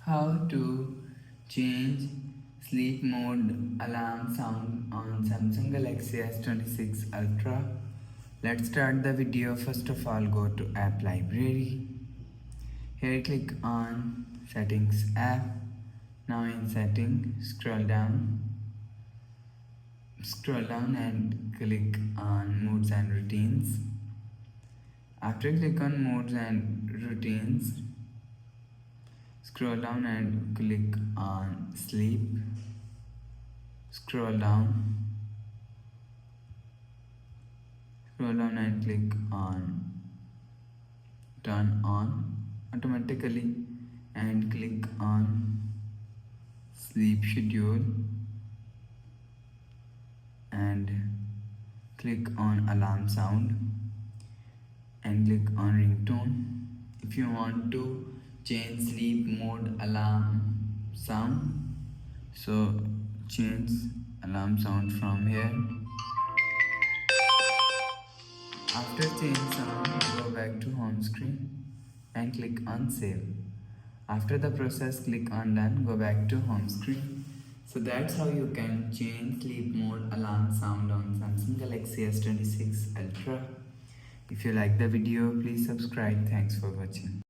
How to change sleep mode alarm sound on Samsung Galaxy S26 Ultra. Let's start the video. First of all, go to app library. Here click on settings app. Now in setting, scroll down and click on modes and routines. After click on modes and routines, scroll down and click on sleep. Scroll down and click on turn on automatically and click on sleep schedule and click on alarm sound and click on ringtone. If you want to change sleep mode alarm sound, so change alarm sound from here. After change sound, go back to home screen and click on save. After the process, click on done, go back to home screen. So that's how you can change sleep mode alarm sound on Samsung Galaxy S26 Ultra. If you like the video, please subscribe. Thanks for watching.